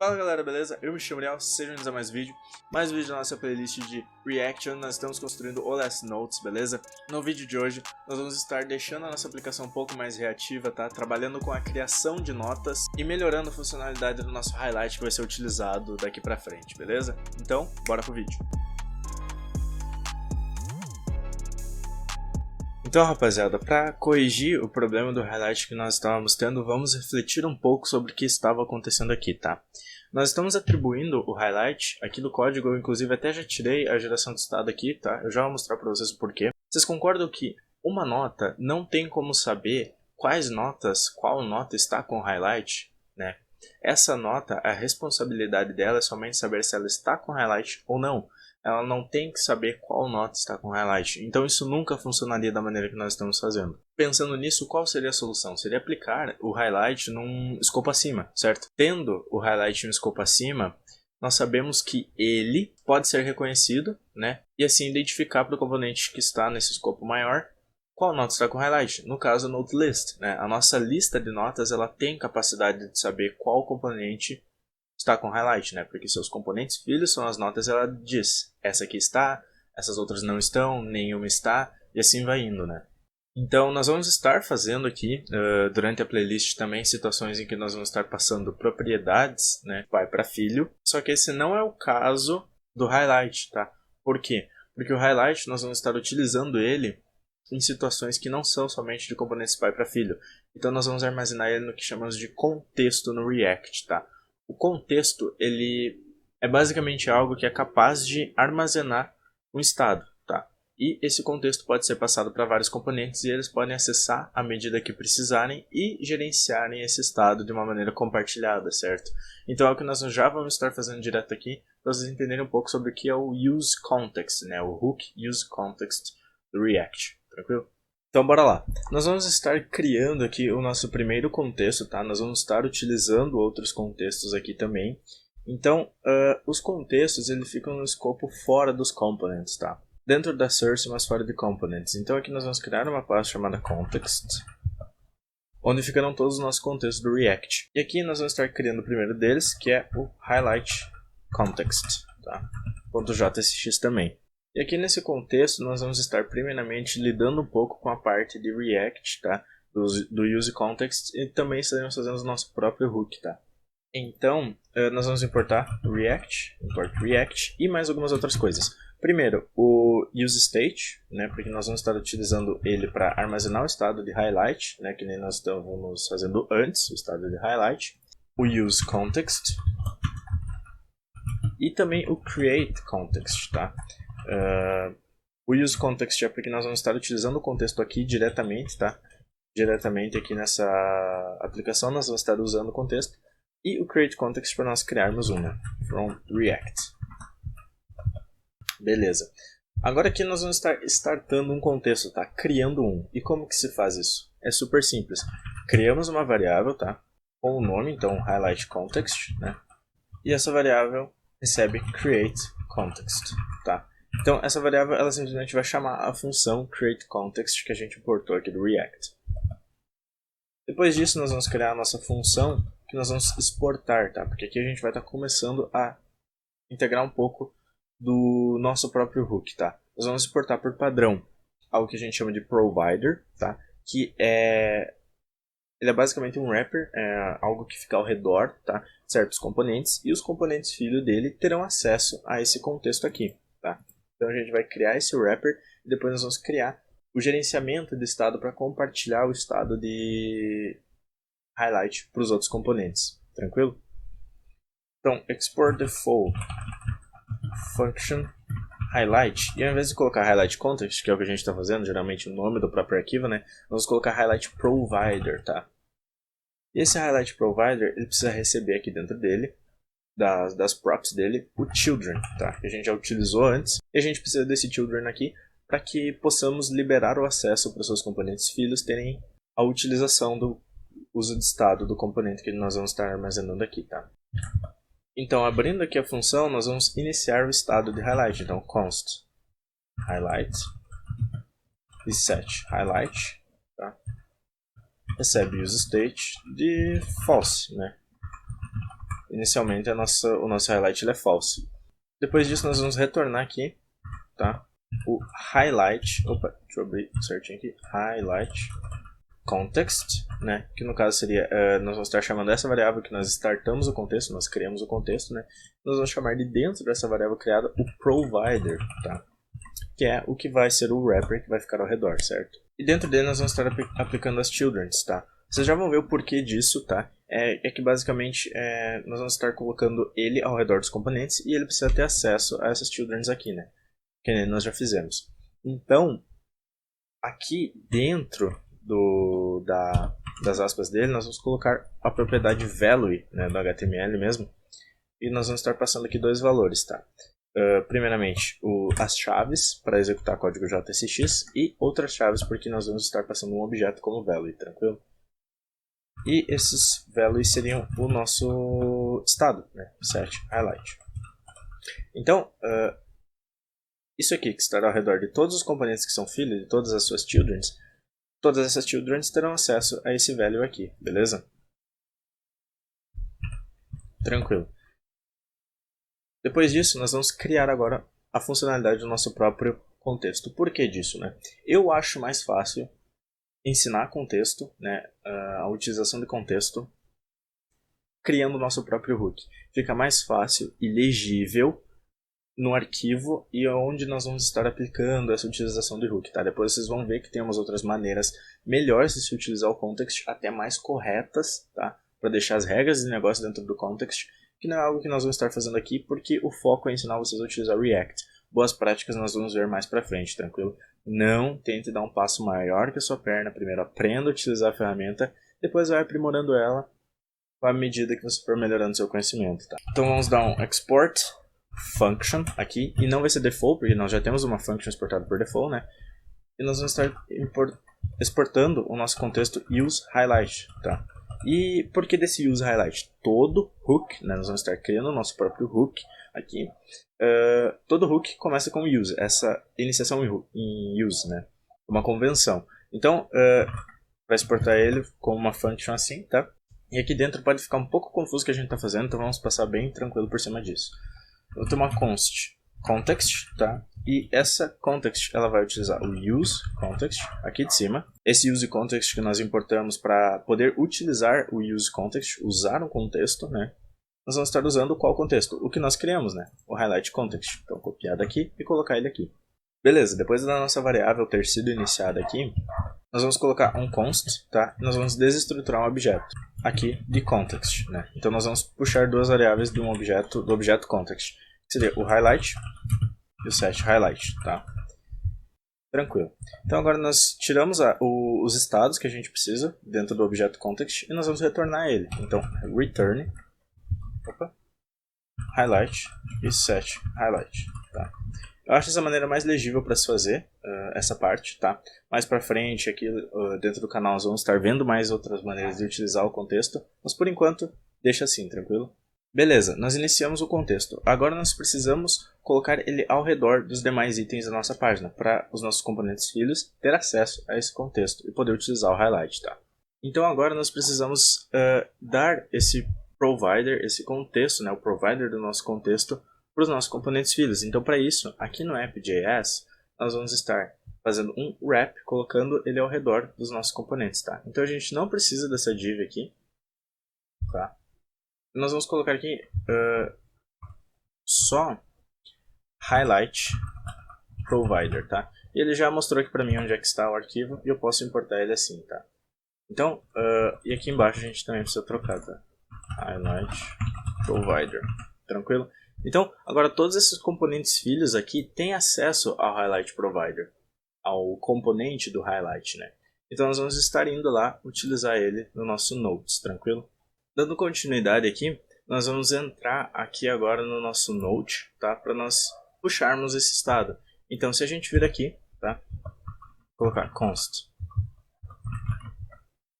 Fala galera, beleza? Eu me chamo Ariel, sejam bem-vindos a mais vídeo da nossa playlist de Reaction. Nós estamos construindo o Last Notes, beleza? No vídeo de hoje, nós vamos estar deixando a nossa aplicação um pouco mais reativa, tá? Trabalhando com a criação de notas e melhorando a funcionalidade do nosso highlight que vai ser utilizado daqui pra frente, beleza? Então, bora pro vídeo. Então, rapaziada, para corrigir o problema do highlight que nós estávamos tendo, vamos refletir um pouco sobre o que estava acontecendo aqui, tá? Nós estamos atribuindo o highlight aqui do código, eu inclusive até já tirei a geração de estado aqui, tá? Eu já vou mostrar para vocês o porquê. Vocês concordam que uma nota não tem como saber qual nota está com highlight, né? Essa nota, a responsabilidade dela é somente saber se ela está com highlight ou não. Ela não tem que saber qual nota está com highlight. Então isso nunca funcionaria da maneira que nós estamos fazendo. Pensando nisso, qual seria a solução? Seria aplicar o highlight num escopo acima, certo? Tendo o highlight em um escopo acima, nós sabemos que ele pode ser reconhecido, né? E assim identificar para o componente que está nesse escopo maior qual nota está com highlight. No caso, Note List, né? A nossa lista de notas ela tem capacidade de saber qual componente está com highlight, né? Porque seus componentes filhos são as notas, ela diz, essa aqui está, essas outras não estão, nenhuma está, e assim vai indo, né? Então nós vamos estar fazendo aqui, durante a playlist também, situações em que nós vamos estar passando propriedades, né, pai para filho, só que esse não é o caso do highlight, tá? Por quê? Porque o highlight nós vamos estar utilizando ele em situações que não são somente de componentes pai para filho. Então nós vamos armazenar ele no que chamamos de contexto no React, tá? O contexto, ele é basicamente algo que é capaz de armazenar um estado, tá? E esse contexto pode ser passado para vários componentes e eles podem acessar à medida que precisarem e gerenciarem esse estado de uma maneira compartilhada, certo? Então é o que nós já vamos estar fazendo direto aqui, para vocês entenderem um pouco sobre o que é o Use Context, né? O Hook Use Context do React, tranquilo? Então bora lá, nós vamos estar criando aqui o nosso primeiro contexto, tá? Nós vamos estar utilizando outros contextos aqui também. Então, os contextos eles ficam no escopo fora dos components, tá? Dentro da source, mas fora de components. Então aqui nós vamos criar uma classe chamada context, onde ficarão todos os nossos contextos do React. E aqui nós vamos estar criando o primeiro deles, que é o highlight context, tá? .jsx também. E aqui nesse contexto nós vamos estar primeiramente lidando um pouco com a parte de React, tá? Do Use Context, e também estaremos fazendo o nosso próprio hook, tá? Então, nós vamos importar React, import React e mais algumas outras coisas. Primeiro, o useState, né? Porque nós vamos estar utilizando ele para armazenar o estado de highlight, né? Que nem nós estávamos fazendo antes, o estado de highlight. O useContext e também o createContext, tá? O useContext é porque nós vamos estar utilizando o contexto aqui diretamente, tá? Diretamente aqui nessa aplicação nós vamos estar usando o contexto. E o createContext para nós criarmos uma, from React. Beleza. Agora aqui nós vamos estar startando um contexto, tá? Criando um. E como que se faz isso? É super simples. Criamos uma variável, tá? Com o nome, então highlight context, né? E essa variável recebe createContext, tá? Então essa variável ela simplesmente vai chamar a função createContext que a gente importou aqui do React. Depois disso nós vamos criar a nossa função que nós vamos exportar, tá? Porque aqui a gente vai estar começando a integrar um pouco do nosso próprio hook, tá? Nós vamos exportar por padrão algo que a gente chama de provider, tá? Que ele é basicamente um wrapper, algo que fica ao redor, tá? Certos componentes, e os componentes filho dele terão acesso a esse contexto aqui, tá? Então a gente vai criar esse wrapper e depois nós vamos criar o gerenciamento de estado para compartilhar o estado de highlight para os outros componentes, tranquilo? Então, export the full function highlight, e ao invés de colocar highlight context, que é o que a gente está fazendo, geralmente o nome do próprio arquivo, né? Vamos colocar highlight provider, tá? E esse highlight provider, ele precisa receber aqui dentro dele, das props dele, o children, tá? Que a gente já utilizou antes, e a gente precisa desse children aqui para que possamos liberar o acesso para os seus componentes filhos terem a utilização do uso de estado do componente que nós vamos estar armazenando aqui, tá? Então, abrindo aqui a função, nós vamos iniciar o estado de highlight. Então, const highlight e set highlight, tá? Recebe useState de false, né? inicialmente o nosso highlight ele é false. Depois disso nós vamos retornar aqui, tá? O highlight, opa, deixa eu abrir certinho aqui, highlight context, né? Que no caso seria, nós vamos estar chamando essa variável que nós startamos o contexto, nós criamos o contexto, né? Nós vamos chamar de dentro dessa variável criada o provider, tá? Que é o que vai ser o wrapper que vai ficar ao redor, certo? E dentro dele nós vamos estar aplicando as childrens, tá? Vocês já vão ver o porquê disso, tá? É que basicamente nós vamos estar colocando ele ao redor dos componentes e ele precisa ter acesso a essas childrens aqui, né? Que nós já fizemos. Então, aqui dentro das aspas dele, nós vamos colocar a propriedade value, né, do HTML mesmo, e nós vamos estar passando aqui dois valores, tá? Primeiramente, as chaves para executar código JSX e outras chaves porque nós vamos estar passando um objeto como value, tranquilo? E esses values seriam o nosso estado, né? Set highlight. Então, isso aqui que estará ao redor de todos os componentes que são filhos de todas as suas childrens, todas essas childrens terão acesso a esse value aqui, beleza? Tranquilo. Depois disso, nós vamos criar agora a funcionalidade do nosso próprio contexto. Por que disso, né? Eu acho mais fácil ensinar contexto, né, a utilização de contexto, criando o nosso próprio hook. Fica mais fácil e legível no arquivo e onde nós vamos estar aplicando essa utilização de hook, tá? Depois vocês vão ver que temos outras maneiras melhores de se utilizar o context, até mais corretas, tá? Para deixar as regras de negócio dentro do context, que não é algo que nós vamos estar fazendo aqui, porque o foco é ensinar vocês a utilizar React. Boas práticas nós vamos ver mais pra frente, tranquilo? Não tente dar um passo maior que a sua perna. Primeiro aprenda a utilizar a ferramenta, depois vai aprimorando ela à medida que você for melhorando seu conhecimento, tá? Então vamos dar um export function aqui, e não vai ser default, porque nós já temos uma function exportada por default, né? E nós vamos estar exportando o nosso contexto use highlight, tá? E por que desse use highlight? Todo hook, né? Nós vamos estar criando o nosso próprio hook aqui. Todo hook começa com use, essa iniciação em use, né? Uma convenção. Então, para exportar ele como uma function assim, tá? E aqui dentro pode ficar um pouco confuso o que a gente está fazendo, então vamos passar bem tranquilo por cima disso. Eu vou ter uma context, tá? E essa context ela vai utilizar o use context aqui de cima. Esse use context que nós importamos para poder utilizar o use context, usar um contexto, né? Nós vamos estar usando qual contexto? O que nós criamos, né? O highlight context. Então copiar daqui e colocar ele aqui. Beleza, depois da nossa variável ter sido iniciada aqui, nós vamos colocar um const, tá? E nós vamos desestruturar um objeto aqui de context, né? Então nós vamos puxar duas variáveis de um objeto, do objeto context, que seria o highlight e o set highlight, tá? Tranquilo. Então agora nós tiramos os estados que a gente precisa dentro do objeto context e nós vamos retornar ele. Então return highlight e set highlight, tá? Eu acho essa maneira mais legível para se fazer essa parte, tá? Mais para frente aqui dentro do canal nós vamos estar vendo mais outras maneiras de utilizar o contexto, mas por enquanto deixa assim, tranquilo? Beleza, nós iniciamos o contexto. Agora nós precisamos colocar ele ao redor dos demais itens da nossa página, para os nossos componentes filhos ter acesso a esse contexto e poder utilizar o highlight, tá? Então agora nós precisamos dar esse provider, esse contexto, né, o provider do nosso contexto, para os nossos componentes filhos. Então para isso, aqui no app.js, nós vamos estar fazendo um wrap, colocando ele ao redor dos nossos componentes, tá? Então a gente não precisa dessa div aqui, tá? Nós vamos colocar aqui só highlight provider, tá? E ele já mostrou aqui para mim onde é que está o arquivo e eu posso importar ele assim, tá? Então, e aqui embaixo a gente também precisa trocar, tá? Highlight provider, tranquilo? Então, agora todos esses componentes filhos aqui têm acesso ao highlight provider, ao componente do highlight, né? Então nós vamos estar indo lá utilizar ele no nosso notes, tranquilo? Dando continuidade aqui, nós vamos entrar aqui agora no nosso Node, tá? Para nós puxarmos esse estado. Então, se a gente vir aqui, tá? Colocar const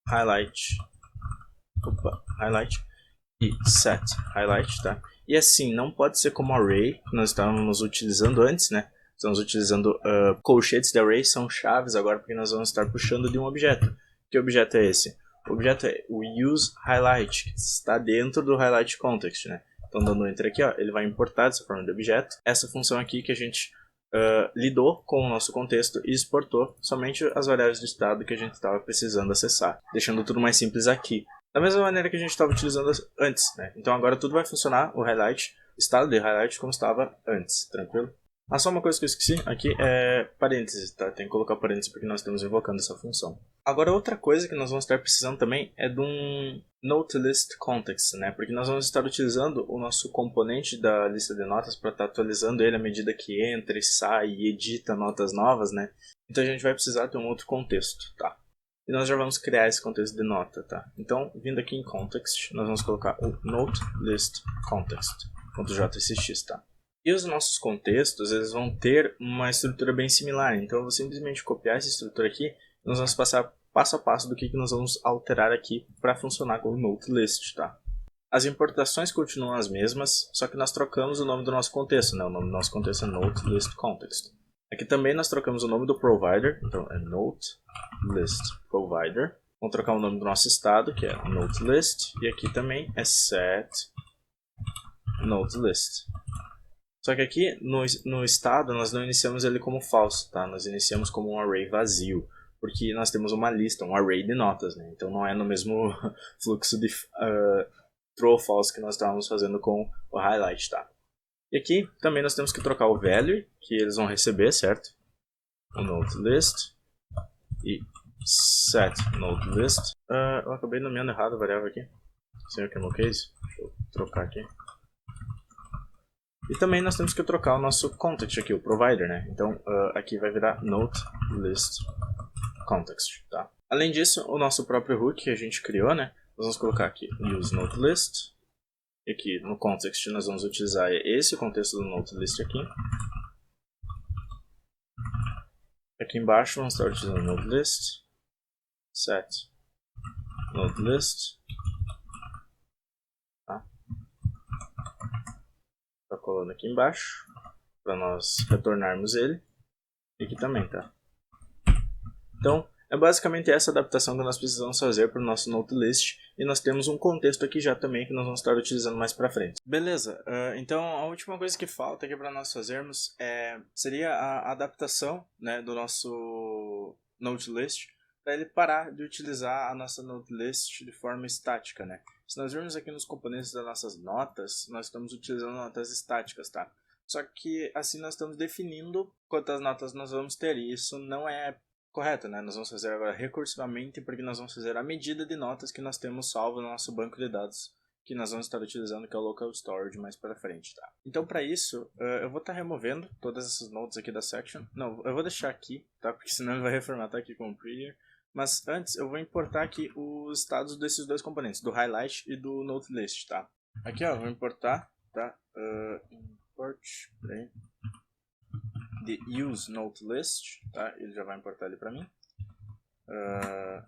highlight e set highlight, tá? E assim, não pode ser como array que nós estávamos utilizando antes, né? Estamos utilizando colchetes de array, são chaves agora porque nós vamos estar puxando de um objeto. Que objeto é esse? O objeto é o useHighlight, que está dentro do highlight context, né? Então, dando enter aqui, ó, ele vai importar dessa forma de objeto essa função aqui que a gente lidou com o nosso contexto e exportou somente as variáveis de estado que a gente estava precisando acessar, deixando tudo mais simples aqui. Da mesma maneira que a gente estava utilizando antes, né? Então agora tudo vai funcionar, o highlight, o estado de highlight como estava antes, tranquilo? Ah, só uma coisa que eu esqueci aqui é parênteses, tá? Tem que colocar parênteses porque nós estamos invocando essa função. Agora outra coisa que nós vamos estar precisando também é de um NoteList Context, né? Porque nós vamos estar utilizando o nosso componente da lista de notas para estar atualizando ele à medida que entra e sai e edita notas novas, né? Então a gente vai precisar ter um outro contexto, tá? E nós já vamos criar esse contexto de nota, tá? Então, vindo aqui em Context, nós vamos colocar o NoteList Context.jsx, tá? E os nossos contextos, eles vão ter uma estrutura bem similar. Então, eu vou simplesmente copiar essa estrutura aqui e nós vamos passar passo a passo do que nós vamos alterar aqui para funcionar com o NoteList, tá? As importações continuam as mesmas, só que nós trocamos o nome do nosso contexto, né? O nome do nosso contexto é NoteList Context. Aqui também nós trocamos o nome do provider, então é NoteList Provider. Vamos trocar o nome do nosso estado, que é NoteList, e aqui também é setNoteList. Só que aqui no estado nós não iniciamos ele como falso, tá? Nós iniciamos como um array vazio, porque nós temos uma lista, um array de notas, né? Então não é no mesmo fluxo de true ou false que nós estávamos fazendo com o highlight, tá? E aqui também nós temos que trocar o value que eles vão receber, certo? O NoteList e setNoteList. Eu acabei nomeando errado a variável aqui, sem o camel case. Deixa eu trocar aqui. E também nós temos que trocar o nosso context aqui, o provider, né? Então aqui vai virar NoteList Context, tá? Além disso, o nosso próprio hook que a gente criou, né? Nós vamos colocar aqui useNoteList. E aqui no context nós vamos utilizar esse contexto do NoteList aqui. Aqui embaixo vamos estar utilizando NoteList, setNoteList. Tá? Tá colando aqui embaixo para nós retornarmos ele. E aqui também, tá? Então, é basicamente essa adaptação que nós precisamos fazer para o nosso NoteList. E nós temos um contexto aqui já também que nós vamos estar utilizando mais para frente. Beleza, então a última coisa que falta aqui para nós fazermos seria a adaptação, né, do nosso NoteList para ele parar de utilizar a nossa NoteList de forma estática, né? Se nós virmos aqui nos componentes das nossas notas, nós estamos utilizando notas estáticas, tá? Só que assim nós estamos definindo quantas notas nós vamos ter e isso não é correto, né? Nós vamos fazer agora recursivamente porque nós vamos fazer a medida de notas que nós temos salvo no nosso banco de dados que nós vamos estar utilizando, que é o Local Storage mais para frente, tá? Então para isso, eu vou estar removendo todas essas nodes aqui da section. Não, eu vou deixar aqui, tá? Porque senão ele vai reformatar aqui com o Prettier. Mas antes eu vou importar aqui os estados desses dois componentes, do highlight e do NoteList, tá? Aqui ó, eu vou importar, tá? Import, peraí. De useNoteList, tá? Ele já vai importar ele para mim.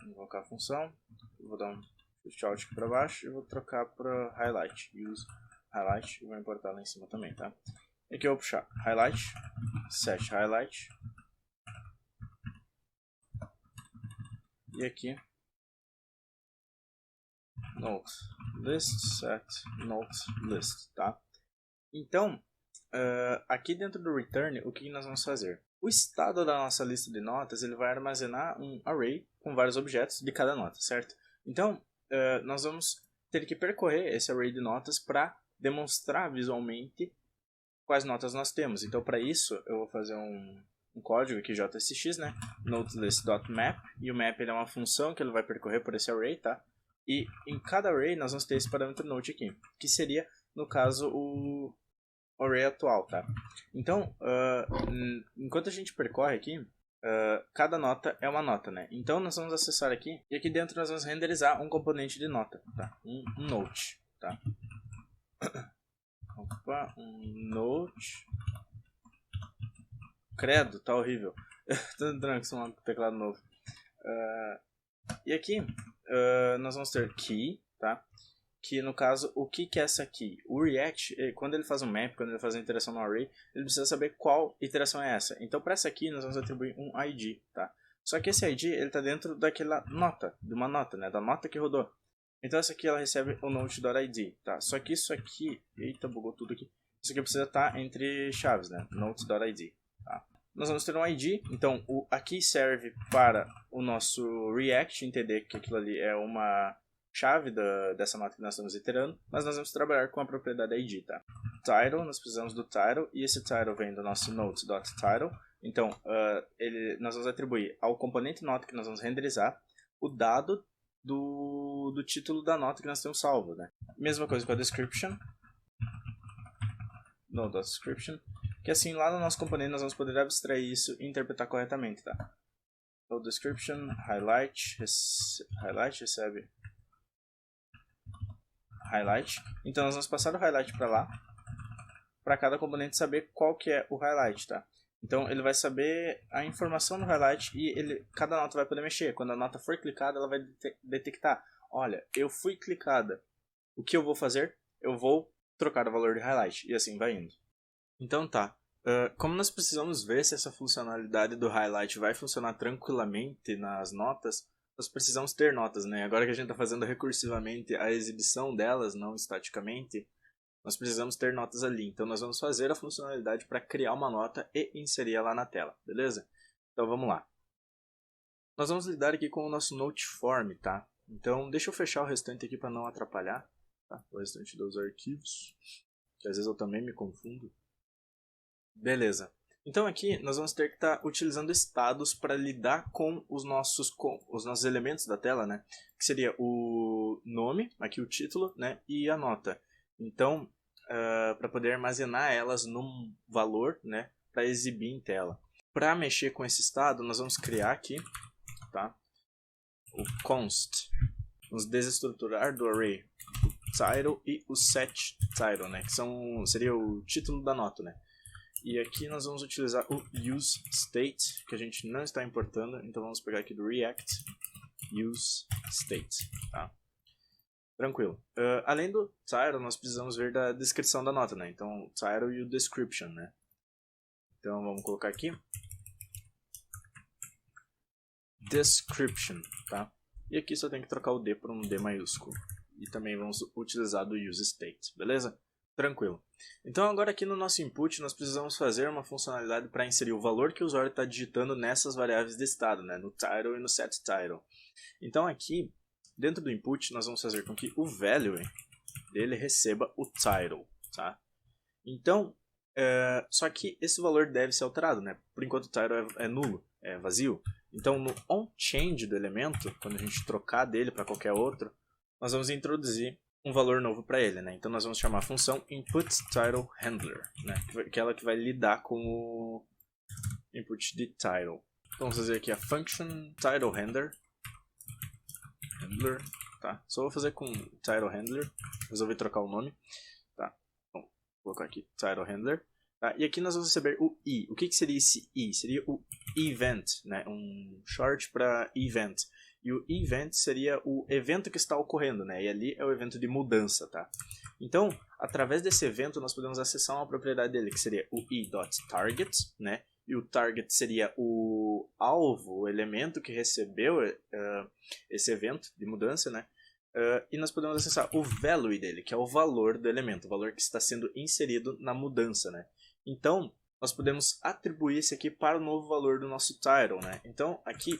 Invocar a função, eu vou dar um shout aqui para baixo e vou trocar para highlight, useHighlight, e vou importar lá em cima também, tá? E aqui eu vou puxar highlight, setHighlight, e aqui NoteList, setNoteList, tá? Então, aqui dentro do return, o que nós vamos fazer? O estado da nossa lista de notas ele vai armazenar um array com vários objetos de cada nota, certo? Então, nós vamos ter que percorrer esse array de notas para demonstrar visualmente quais notas nós temos. Então, para isso, eu vou fazer um código aqui JSX, né? NoteList.map, e o map ele é uma função que ele vai percorrer por esse array, tá? E em cada array nós vamos ter esse parâmetro note aqui, que seria, no caso, o array atual, tá? Então, enquanto a gente percorre aqui, cada nota é uma nota, né? Então nós vamos acessar aqui, e aqui dentro nós vamos renderizar um componente de nota, tá? Um note, tá? Opa, um note. Credo, tá horrível. Tô entrando com um teclado novo. E aqui nós vamos ter key, tá? Que no caso, o que é essa key? O React, quando ele faz um map, quando ele faz a interação no array, ele precisa saber qual iteração é essa. Então para essa aqui nós vamos atribuir um ID, tá? Só que esse ID ele está dentro daquela nota, de uma nota, né, da nota que rodou. Então essa aqui ela recebe o note.id, tá? Só que isso aqui, eita, bugou tudo aqui. Isso aqui precisa estar entre chaves, né? Note.id, tá? Nós vamos ter um ID, então o aqui serve para o nosso React entender que aquilo ali é uma chave dessa nota que nós estamos iterando, mas nós vamos trabalhar com a propriedade ID, tá? Title, nós precisamos do title, e esse title vem do nosso note.title. Então, nós vamos atribuir ao componente nota que nós vamos renderizar o dado do título da nota que nós temos salvo, né? Mesma coisa com a description, no.description, que assim lá no nosso componente nós vamos poder abstrair isso e interpretar corretamente, tá? Então, description, highlight recebe highlight. Então nós vamos passar o highlight para lá, para cada componente saber qual que é o highlight, tá? Então ele vai saber a informação do highlight e cada nota vai poder mexer. Quando a nota for clicada, ela vai detectar, olha, eu fui clicada. O que eu vou fazer? Eu vou trocar o valor de highlight, e assim vai indo. Então tá, como nós precisamos ver se essa funcionalidade do highlight vai funcionar tranquilamente nas notas, nós precisamos ter notas, né? Agora que a gente está fazendo recursivamente a exibição delas, não estaticamente, nós precisamos ter notas ali. Então nós vamos fazer a funcionalidade para criar uma nota e inserir ela na tela, beleza? Então vamos lá. Nós vamos lidar aqui com o nosso Noteform, tá? Então deixa eu fechar o restante aqui para não atrapalhar, tá? O restante dos arquivos, que às vezes eu também me confundo. Beleza. Então aqui nós vamos ter que estar utilizando estados para lidar com os nossos elementos da tela, né? Que seria o nome, aqui o título, né? E a nota. Então, para poder armazenar elas num valor, né? Para exibir em tela. Para mexer com esse estado, nós vamos criar aqui, tá? O const. Vamos desestruturar do array o title e o set title, né? Que seria o título da nota, né? E aqui nós vamos utilizar o useState, que a gente não está importando. Então vamos pegar aqui do React, useState, tá? Tranquilo. Além do title, nós precisamos ver da descrição da nota, né? Então, o title e o description, né? Então vamos colocar aqui description, tá? E aqui só tem que trocar o D por um D maiúsculo. E também vamos utilizar do useState, beleza? Tranquilo. Então agora aqui no nosso input nós precisamos fazer uma funcionalidade para inserir o valor que o usuário está digitando nessas variáveis de estado, né? No title e no set title. Então aqui, dentro do input, nós vamos fazer com que o value dele receba o title, tá? Então, só que esse valor deve ser alterado, né? Por enquanto o title é nulo, é vazio. Então no onChange do elemento, quando a gente trocar dele para qualquer outro, nós vamos introduzir um valor novo para ele, né? Então nós vamos chamar a função inputTitleHandler, né? Que é ela que vai lidar com o input de title. Então vamos fazer aqui a function titleHandler, tá? Só vou fazer com titleHandler, resolvi trocar o nome, tá? Então, vou colocar aqui titleHandler, tá? E aqui nós vamos receber o i. O que seria esse i? Seria o event, né? Um short para event. E o event seria o evento que está ocorrendo, né? E ali é o evento de mudança, tá? Então, através desse evento, nós podemos acessar uma propriedade dele, que seria o i.target, né? E o target seria o alvo, o elemento que recebeu esse evento de mudança, né? E nós podemos acessar o value dele, que é o valor do elemento, o valor que está sendo inserido na mudança, né? Então, nós podemos atribuir esse aqui para o novo valor do nosso title, né? Então, aqui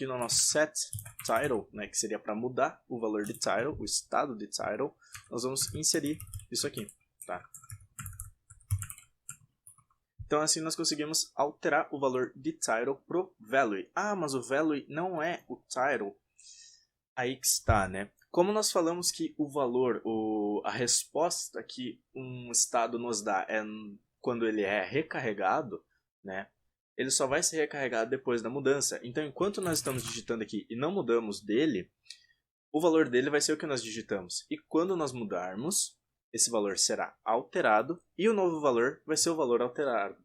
no nosso set title, né, que seria para mudar o valor de title, o estado de title, nós vamos inserir isso aqui, tá? Então assim nós conseguimos alterar o valor de title pro value. Ah, mas o value não é o title. Aí que está, né? Como nós falamos que o valor, a resposta que um estado nos dá é quando ele é recarregado, né? Ele só vai ser recarregado depois da mudança. Então, enquanto nós estamos digitando aqui e não mudamos dele, o valor dele vai ser o que nós digitamos. E quando nós mudarmos, esse valor será alterado e o novo valor vai ser o valor alterado.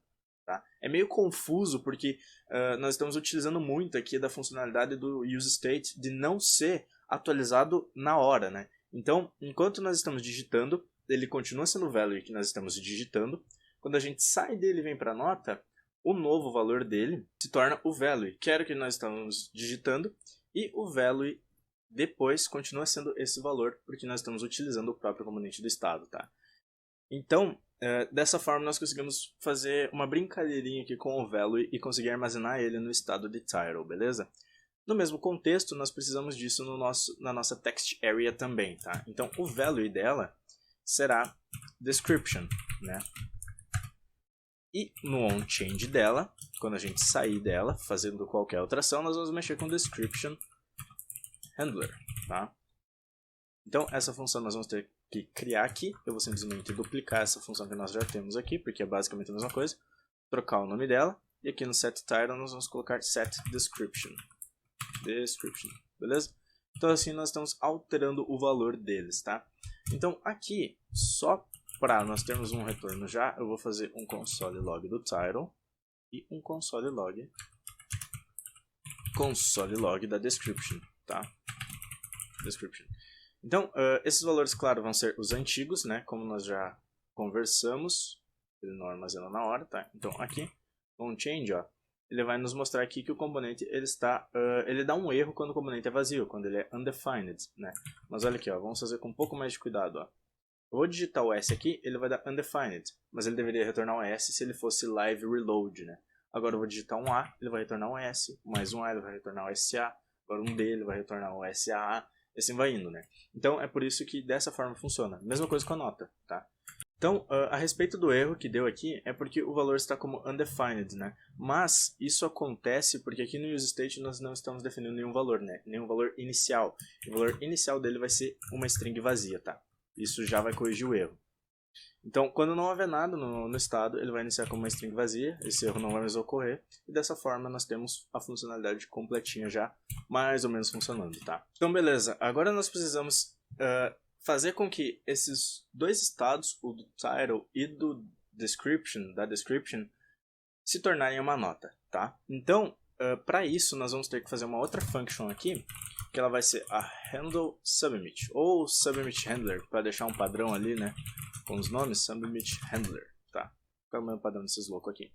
Tá? É meio confuso porque nós estamos utilizando muito aqui da funcionalidade do useState de não ser atualizado na hora, né? Então, enquanto nós estamos digitando, ele continua sendo o value que nós estamos digitando. Quando a gente sai dele e vem para a nota, o novo valor dele se torna o value, que era o que nós estávamos digitando, e o value depois continua sendo esse valor, porque nós estamos utilizando o próprio componente do estado, tá? Então, dessa forma nós conseguimos fazer uma brincadeirinha aqui com o value e conseguir armazenar ele no estado de title, beleza? No mesmo contexto, nós precisamos disso na nossa text area também, tá? Então, o value dela será description, né? E no onChange dela, quando a gente sair dela, fazendo qualquer alteração, nós vamos mexer com description handler, tá? Então, essa função nós vamos ter que criar aqui. Eu vou simplesmente duplicar essa função que nós já temos aqui, porque é basicamente a mesma coisa. Trocar o nome dela. E aqui no setTitle nós vamos colocar setDescription. Beleza? Então, assim nós estamos alterando o valor deles, tá? Então, aqui, só para nós termos um retorno já, eu vou fazer um console log do title e um console log da description, tá? Description. Então, esses valores, claro, vão ser os antigos, né? Como nós já conversamos, ele não armazena na hora, tá? Então, aqui, com change, ó, ele vai nos mostrar aqui que o componente, ele dá um erro quando o componente é vazio, quando ele é undefined, né? Mas olha aqui, ó, vamos fazer com um pouco mais de cuidado, ó. Eu vou digitar o S aqui, ele vai dar undefined, mas ele deveria retornar um S se ele fosse live reload, né? Agora eu vou digitar um A, ele vai retornar um S, mais um A, ele vai retornar um SA, agora um D, ele vai retornar um SAA, e assim vai indo, né? Então é por isso que dessa forma funciona. Mesma coisa com a nota, tá? Então, a respeito do erro que deu aqui, é porque o valor está como undefined, né? Mas isso acontece porque aqui no useState nós não estamos definindo nenhum valor, né? Nenhum valor inicial. O valor inicial dele vai ser uma string vazia, tá? Isso já vai corrigir o erro. Então, quando não houver nada no estado, ele vai iniciar como uma string vazia, esse erro não vai mais ocorrer, e dessa forma nós temos a funcionalidade completinha já, mais ou menos funcionando, tá? Então, beleza, agora nós precisamos fazer com que esses dois estados, o do title e do da description, se tornarem uma nota, tá? Então, para isso, nós vamos ter que fazer uma outra function aqui, que ela vai ser a handle submit, ou submit handler, para deixar um padrão ali, né? Com os nomes, submit handler, tá? Qual é o mesmo padrão desses loucos aqui?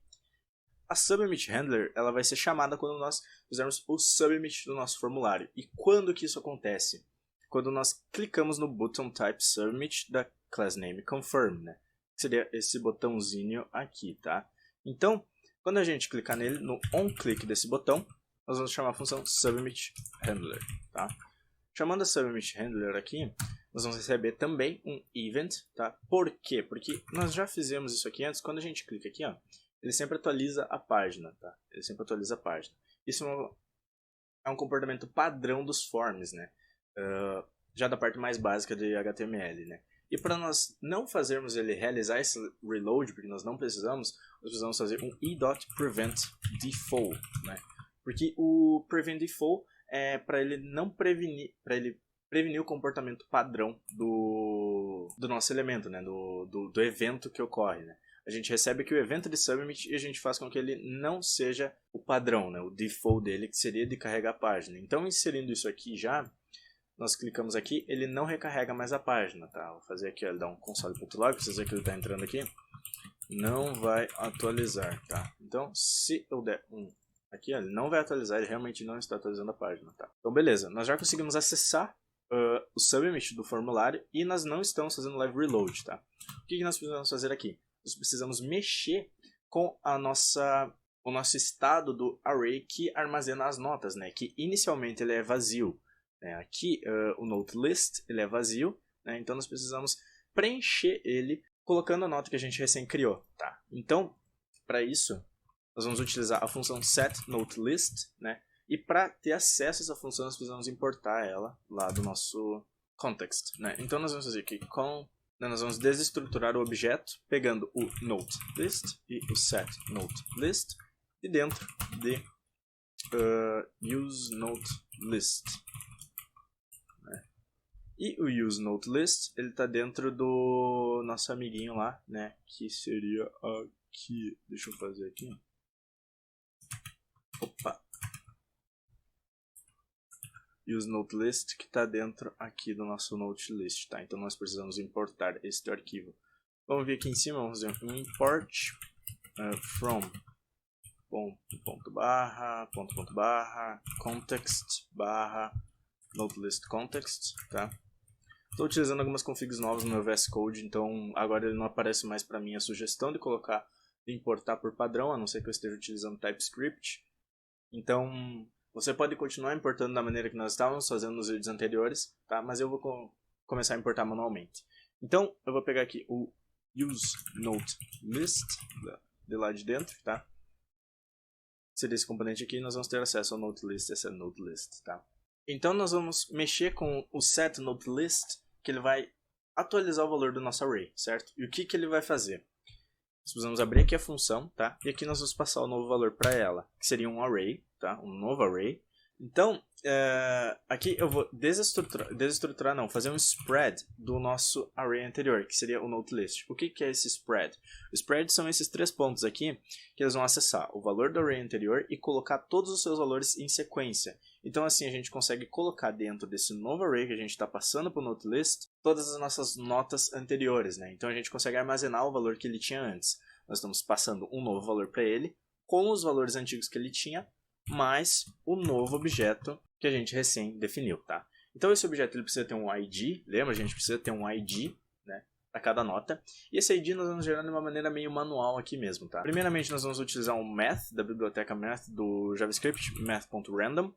A submit handler, ela vai ser chamada quando nós fizermos o submit do nosso formulário. E quando que isso acontece? Quando nós clicamos no button type submit da class name confirm, né? Seria esse botãozinho aqui, tá? Então, quando a gente clicar nele, no onClick desse botão, nós vamos chamar a função submit handler, tá? Chamando a submit handler aqui, nós vamos receber também um event, tá? Por quê? Porque nós já fizemos isso aqui antes. Quando a gente clica aqui, ó, ele sempre atualiza a página, tá? Ele sempre atualiza a página. Isso é um comportamento padrão dos forms, né? Já da parte mais básica de HTML, né? E para nós não fazermos ele realizar esse reload, porque nós não precisamos, nós precisamos fazer um e.preventDefault, né? Porque o preventDefault é para ele não prevenir, para ele prevenir o comportamento padrão do nosso elemento, né? Do evento que ocorre, né? A gente recebe aqui o evento de submit e a gente faz com que ele não seja o padrão, né? O default dele, que seria de carregar a página. Então, inserindo isso aqui já, nós clicamos aqui, ele não recarrega mais a página, tá? Vou fazer aqui, ó, ele dá um console.log, pra vocês verem que ele está entrando aqui. Não vai atualizar, tá? Então, se eu der um aqui, ó, ele não vai atualizar, ele realmente não está atualizando a página, tá? Então, beleza, nós já conseguimos acessar o submit do formulário e nós não estamos fazendo live reload, tá? O que nós precisamos fazer aqui? Nós precisamos mexer com o nosso estado do array que armazena as notas, né? Que inicialmente ele é vazio. Aqui o note list ele é vazio, né? Então nós precisamos preencher ele colocando a nota que a gente recém criou, tá? Então, para isso, nós vamos utilizar a função setNoteList, né? E para ter acesso a essa função, nós precisamos importar ela lá do nosso context, né? Então nós vamos fazer aqui nós vamos desestruturar o objeto pegando o noteList e o setNoteList e dentro de useNoteList. E o useNoteList, ele está dentro do nosso amiguinho lá, né? Que seria aqui. Deixa eu fazer aqui. Opa! useNoteList, que está dentro aqui do nosso noteList, tá? Então nós precisamos importar este arquivo. Vamos vir aqui em cima, vamos fazer um import from ponto barra, context barra, notelist context, tá? Estou utilizando algumas configs novas no meu VS Code, então agora ele não aparece mais para mim a sugestão de importar por padrão, a não ser que eu esteja utilizando TypeScript. Então, você pode continuar importando da maneira que nós estávamos fazendo nos vídeos anteriores, tá? Mas eu vou começar a importar manualmente. Então, eu vou pegar aqui o useNoteList de lá de dentro, tá? Seria esse componente aqui, nós vamos ter acesso ao notelist, essa é notelist, tá? Então, nós vamos mexer com o setNotelist, que ele vai atualizar o valor do nosso array, certo? E o que ele vai fazer? Nós precisamos abrir aqui a função, tá? E aqui nós vamos passar o novo valor para ela, que seria um array, tá? Um novo array. Então, aqui eu vou fazer um spread do nosso array anterior, que seria o notelist. O que é esse spread? O spread são esses 3 pontos aqui, que eles vão acessar o valor do array anterior e colocar todos os seus valores em sequência. Então assim a gente consegue colocar dentro desse novo array que a gente está passando para o notelist, todas as nossas notas anteriores, né? Então a gente consegue armazenar o valor que ele tinha antes. Nós estamos passando um novo valor para ele, com os valores antigos que ele tinha, mais o novo objeto que a gente recém definiu, tá? Então esse objeto ele precisa ter um ID, lembra? A gente precisa ter um ID, né, para cada nota. E esse ID nós vamos gerar de uma maneira meio manual aqui mesmo, tá? Primeiramente nós vamos utilizar um math, da biblioteca math do JavaScript, math.random,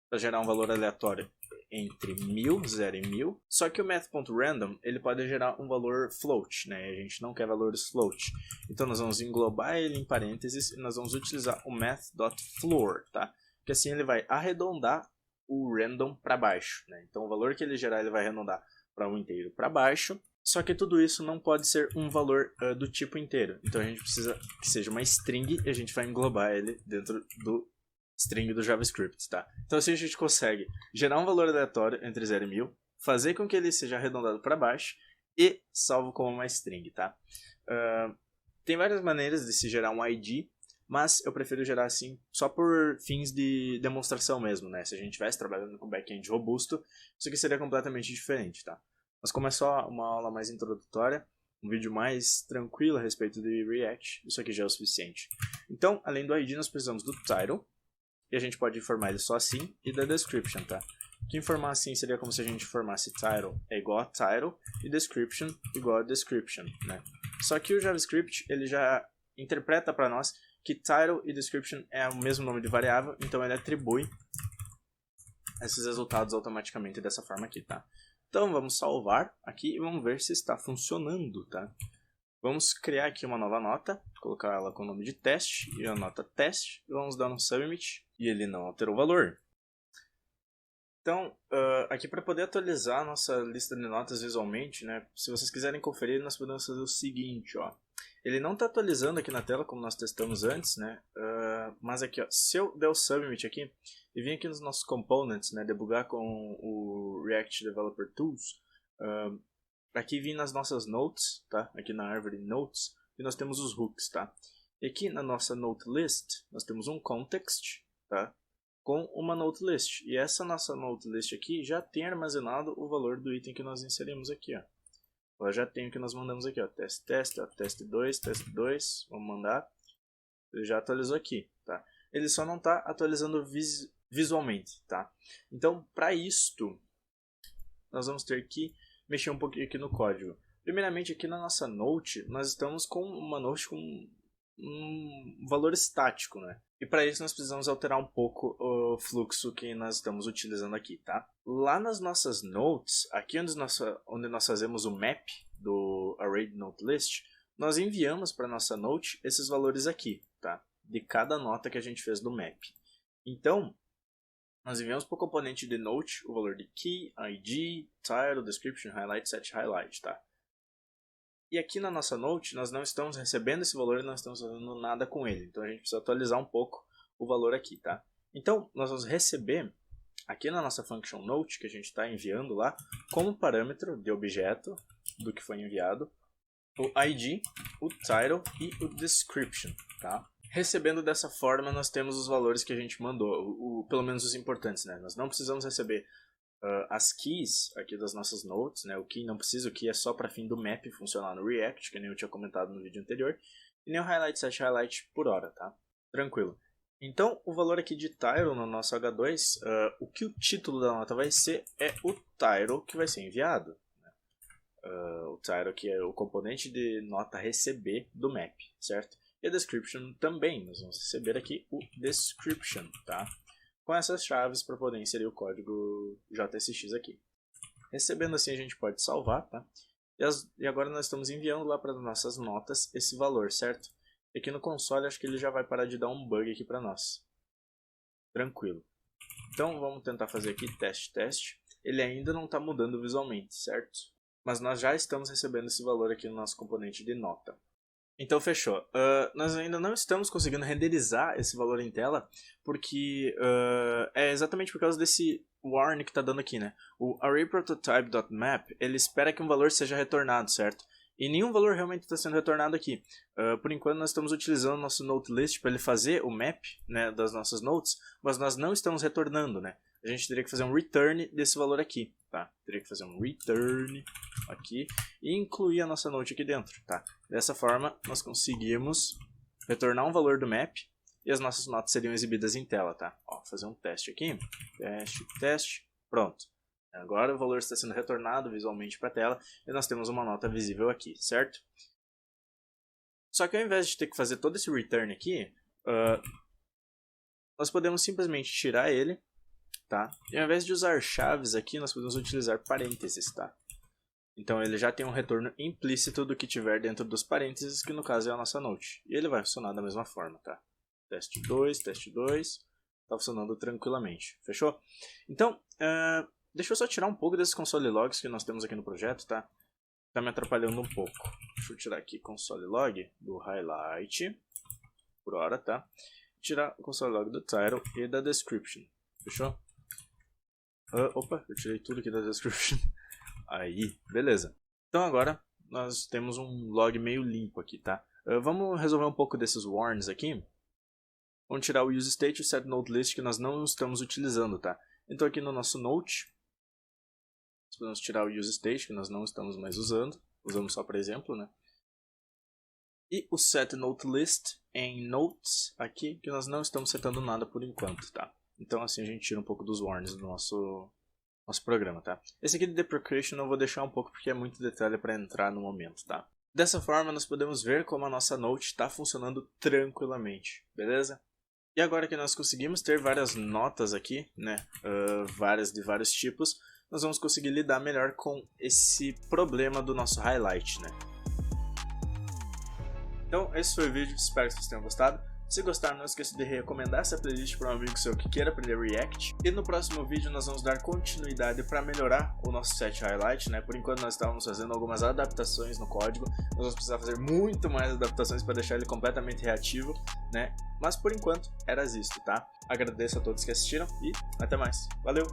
para gerar um valor aleatório entre 1000, 0 e 1000. Só que o math.random ele pode gerar um valor float, né? A gente não quer valores float. Então nós vamos englobar ele em parênteses e nós vamos utilizar o math.floor, tá? Porque assim ele vai arredondar o random para baixo, né? Então o valor que ele gerar ele vai arredondar para um inteiro para baixo. Só que tudo isso não pode ser um valor do tipo inteiro. Então a gente precisa que seja uma string e a gente vai englobar ele dentro do string do JavaScript, tá? Então assim a gente consegue gerar um valor aleatório entre 0 e 1000, fazer com que ele seja arredondado para baixo e salvo como uma string, tá? Tem várias maneiras de se gerar um ID, mas eu prefiro gerar assim só por fins de demonstração mesmo, né? Se a gente estivesse trabalhando com back-end robusto, isso aqui seria completamente diferente, tá? Mas como é só uma aula mais introdutória, um vídeo mais tranquilo a respeito de React, isso aqui já é o suficiente. Então, além do ID, nós precisamos do title, e a gente pode informar ele só assim, e da description, tá? Que informar assim seria como se a gente informasse title é igual a title e description igual a description, né? Só que o JavaScript ele já interpreta para nós que title e description é o mesmo nome de variável, então ele atribui esses resultados automaticamente dessa forma aqui, tá? Então vamos salvar aqui e vamos ver se está funcionando, tá? Vamos criar aqui uma nova nota, colocar ela com o nome de teste, e a nota teste, e vamos dar um submit, e ele não alterou o valor. Então, aqui para poder atualizar a nossa lista de notas visualmente, né, se vocês quiserem conferir, nós podemos fazer o seguinte, ó. Ele não está atualizando aqui na tela como nós testamos antes, né, mas aqui, ó, se eu der o submit aqui, e vir aqui nos nossos components, né, debugar com o React Developer Tools, aqui vim nas nossas notes, tá? Aqui na árvore notes, e nós temos os hooks, tá? E aqui na nossa note list, nós temos um context, tá? Com uma note list. E essa nossa note list aqui já tem armazenado o valor do item que nós inserimos aqui, ó. Ela já tem o que nós mandamos aqui, ó. Teste, ó. Teste 2, vamos mandar. Ele já atualizou aqui, tá? Ele só não está atualizando visualmente, tá? Então, para isto, nós vamos ter que mexer um pouquinho aqui no código. Primeiramente, aqui na nossa note, nós estamos com uma note com um valor estático, né? E para isso nós precisamos alterar um pouco o fluxo que nós estamos utilizando aqui, tá? Lá nas nossas notes, aqui onde nós fazemos o map do array note list, nós enviamos para nossa note esses valores aqui, tá? De cada nota que a gente fez do map. Então, nós enviamos para o componente de note o valor de key, id, title, description, highlight, set, highlight, tá? E aqui na nossa note, nós não estamos recebendo esse valor e não estamos fazendo nada com ele. Então a gente precisa atualizar um pouco o valor aqui, tá? Então, nós vamos receber aqui na nossa function note, que a gente está enviando lá, como parâmetro de objeto do que foi enviado, o id, o title e o description, tá? Recebendo dessa forma, nós temos os valores que a gente mandou, pelo menos os importantes, né? Nós não precisamos receber as keys aqui das nossas notes, né? O key não precisa, o key é só para fim do map funcionar no React, que nem eu tinha comentado no vídeo anterior, e nem o highlight, set, highlight por hora, tá? Tranquilo. Então, o valor aqui de Tyro no nosso H2, o que o título da nota vai ser é o Tyro que vai ser enviado. O Tyro que é o componente de nota receber do map, certo? E a description também, nós vamos receber aqui o description, tá? Com essas chaves para poder inserir o código JSX aqui. Recebendo assim a gente pode salvar, tá? E agora nós estamos enviando lá para nossas notas esse valor, certo? E aqui no console acho que ele já vai parar de dar um bug aqui para nós. Tranquilo. Então vamos tentar fazer aqui teste. Ele ainda não está mudando visualmente, certo? Mas nós já estamos recebendo esse valor aqui no nosso componente de nota. Então fechou. Nós ainda não estamos conseguindo renderizar esse valor em tela, porque é exatamente por causa desse warn que está dando aqui, né? O arrayPrototype.map, ele espera que um valor seja retornado, certo? E nenhum valor realmente está sendo retornado aqui. Por enquanto nós estamos utilizando o nosso noteList para ele fazer o map, né, das nossas notes, mas nós não estamos retornando, né? A gente teria que fazer um return desse valor aqui, tá? Teria que fazer um return aqui e incluir a nossa note aqui dentro, tá? Dessa forma nós conseguimos retornar um valor do map e as nossas notas seriam exibidas em tela, tá? Ó, fazer um teste aqui, teste, pronto. Agora o valor está sendo retornado visualmente para a tela e nós temos uma nota visível aqui, certo? Só que ao invés de ter que fazer todo esse return aqui, nós podemos simplesmente tirar ele, tá? E ao invés de usar chaves aqui, nós podemos utilizar parênteses, tá? Então ele já tem um retorno implícito do que tiver dentro dos parênteses, que no caso é a nossa note. E ele vai funcionar da mesma forma, tá? Teste 2, tá funcionando tranquilamente, fechou? Então, deixa eu só tirar um pouco desses console logs que nós temos aqui no projeto, tá? Tá me atrapalhando um pouco. Deixa eu tirar aqui console log do highlight, por hora, tá? Tirar o console log do title e da description, fechou? Opa, eu tirei tudo aqui da description. Aí, beleza. Então agora nós temos um log meio limpo aqui, tá? Vamos resolver um pouco desses warns aqui. Vamos tirar o useState e o setNoteList que nós não estamos utilizando, tá? Então aqui no nosso note, nós podemos tirar o useState que nós não estamos mais usando. Usamos só para exemplo, né? E o setNoteList em notes aqui, que nós não estamos setando nada por enquanto, tá? Então assim a gente tira um pouco dos warns do nosso programa, tá? Esse aqui de deprecation eu vou deixar um pouco porque é muito detalhe para entrar no momento, tá? Dessa forma nós podemos ver como a nossa note está funcionando tranquilamente, beleza? E agora que nós conseguimos ter várias notas aqui, né, de vários tipos, nós vamos conseguir lidar melhor com esse problema do nosso highlight, né? Então esse foi o vídeo, espero que vocês tenham gostado. Se gostaram, não esqueça de recomendar essa playlist para um amigo seu que queira aprender React. E no próximo vídeo nós vamos dar continuidade para melhorar o nosso set highlight, né? Por enquanto nós estávamos fazendo algumas adaptações no código. Nós vamos precisar fazer muito mais adaptações para deixar ele completamente reativo, né? Mas por enquanto era isto, tá? Agradeço a todos que assistiram e até mais. Valeu!